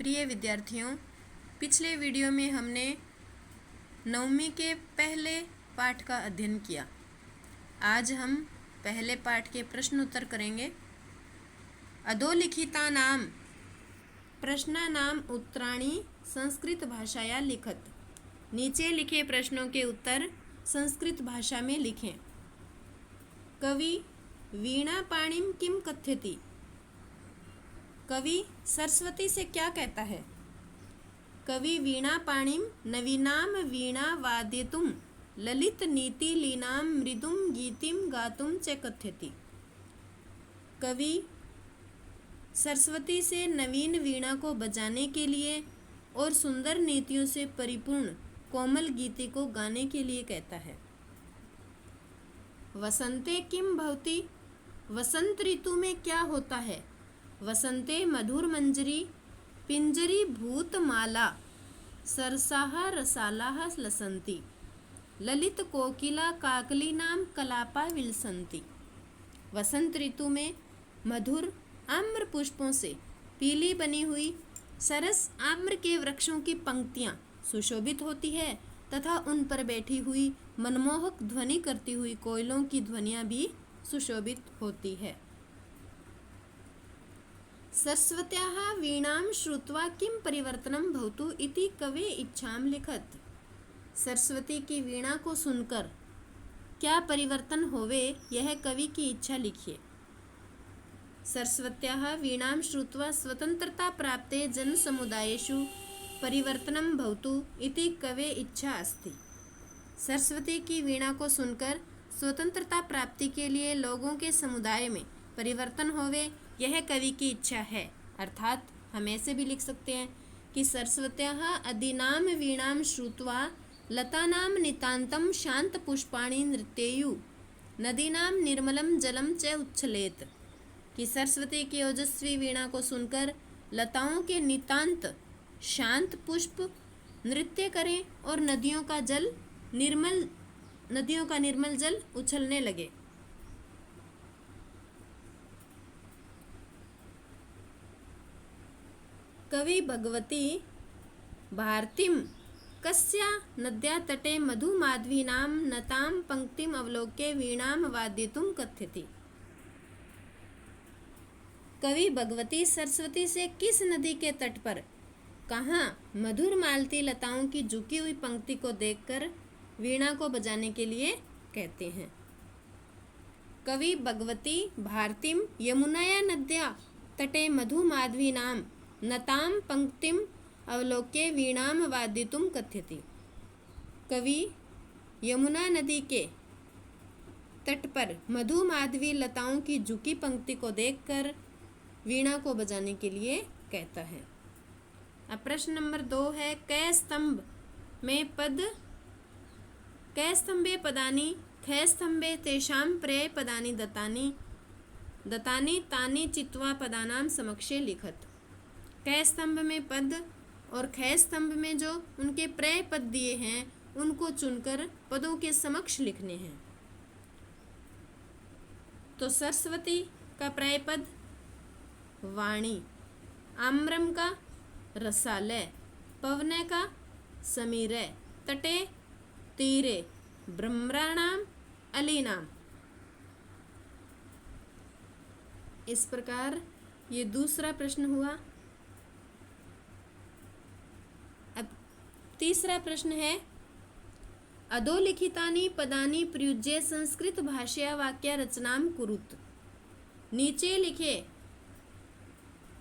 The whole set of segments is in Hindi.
प्रिय विद्यार्थियों, पिछले वीडियो में हमने नवमीं के पहले पाठ का अध्ययन किया। आज हम पहले पाठ के प्रश्न उत्तर करेंगे। अधोलिखितानां प्रश्नानां उत्तराणि संस्कृत भाषाया लिखत। नीचे लिखे प्रश्नों के उत्तर संस्कृत भाषा में लिखें। कवि वीणा पाणिं किम कथ्यति? कवि सरस्वती से क्या कहता है? कवि वीणा पाणिं नवीनां वीणा वादयितुं ललित नीति लीनां मृदुं गीतिं गातुं च कथ्यति। कवि सरस्वती से नवीन वीणा को बजाने के लिए और सुंदर नीतियों से परिपूर्ण कोमल गीति को गाने के लिए कहता है। वसंते किम भवति? वसंत ऋतु में क्या होता है? वसंते मधुर मंजरी पिंजरी भूतमाला सरसाः रसालाः लसन्ति ललित कोकिला काकलीनां कलापा विलसन्ति। वसंत ऋतु में मधुर आम्र पुष्पों से पीली बनी हुई सरस आम्र के वृक्षों की पंक्तियां सुशोभित होती है तथा उन पर बैठी हुई मनमोहक ध्वनि करती हुई कोयलों की ध्वनियां भी सुशोभित होती है। सरस्वत्याः वीणां श्रुत्वा किं परिवर्तनं भवतु इति कवे इच्छां लिखत। सरस्वती की वीणा को सुनकर क्या परिवर्तन होवे, यह कवि की इच्छा लिखिए। सरस्वत्याः वीणां श्रुत्वा स्वतंत्रता प्राप्ते जनसमुदायेषु परिवर्तनं भवतु इति कवे इच्छा अस्ति। सरस्वती की वीणा को सुनकर स्वतंत्रता प्राप्ति के लिए लोगों के समुदाय में परिवर्तन होवे, यह कवि की इच्छा है। अर्थात हम ऐसे भी लिख सकते हैं कि सरस्वत्याः अदीनां वीणां श्रुत्वा लतानां नितान्तं शांत पुष्पाणि नृत्येयु नदीनां निर्मलं जलं च उच्छलेत। कि सरस्वती की ओजस्वी वीणा को सुनकर लताओं के नितांत शांत पुष्प नृत्य करें और नदियों का निर्मल जल उछलने लगे। कवि भगवती भारतीं कस्या नद्या तटे मधुमाधवीनां नतां पंक्तिम् अवलोक्य वीणां वादयितुं कथ्यति। कवि भगवती सरस्वती से किस नदी के तट पर कहाँ मधुर मालती लताओं की झुकी हुई पंक्ति को देखकर वीणा को बजाने के लिए कहते हैं। कवि भगवती भारतीं यमुनाया नद्या तटे मधुमाधवीनां नतां पंक्तिम् अवलोक्य वीणां वादयितुं कथ्यति। कवि यमुना नदी के तट पर मधु माधवी लताओं की झुकी पंक्ति को देखकर वीणा को बजाने के लिए कहता है। अब प्रश्न नंबर 2 है, कै स्तंभ में पद कै स्तंभे पदानि खे स्तंभे तेषां प्रय पदानि दत्तानि तानि चित्वा पदानां समक्षे लिखत। कै स्तंभ में पद और खे स्तंभ में जो उनके प्रय पद दिए हैं उनको चुनकर पदों के समक्ष लिखने हैं। तो सरस्वती का प्रय पद वाणी, आम्रम का रसालय, पवने का समीरय, तटे तीरे, ब्रह्मणाम अलीनाम। इस प्रकार ये दूसरा प्रश्न हुआ। अब तीसरा प्रश्न है, अधोलिखितानि पदानि प्रयुज्य संस्कृत भाषया वाक्य रचनां कुरुत। नीचे लिखे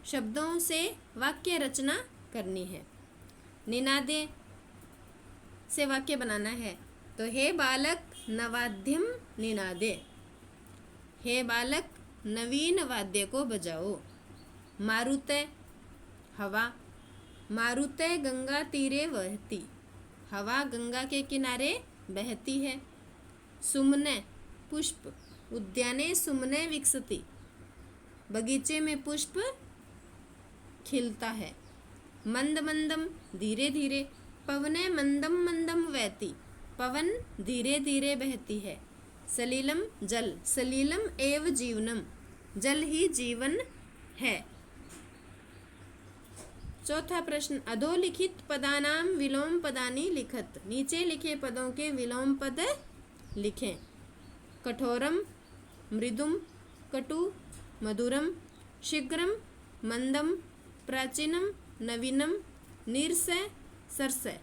शब्दों से वाक्य रचना करनी है। निनादे से वाक्य बनाना है, तो हे बालक नवाद्यम निनादे, हे बालक नवीन वाद्य को बजाओ। मारुते हवा, मारुते गंगा तीरे बहती, हवा गंगा के किनारे बहती है। सुमने पुष्प, उद्याने सुमने विकसति, बगीचे में पुष्प खिलता है। मंद मंदम धीरे धीरे, पवने मंदम मंदम वहती, पवन धीरे धीरे बहती है। सलीलम जल, सलीलम एव जीवनम, जल ही जीवन है। चौथा प्रश्न, अधोलिखित पदानाम विलोम पदानि लिखत। नीचे लिखे पदों के विलोम पद लिखें। कठोरम, मृदुम, कटु, मधुरम, शीघ्रम, मंदम, प्राचीनम, नवीनम, नीरसै, सरसै।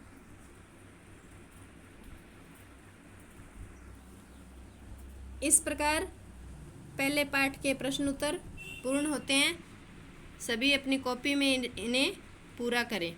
इस प्रकार पहले पाठ के प्रश्न उत्तर पूर्ण होते हैं। सभी अपनी कॉपी में इन्हें पूरा करें।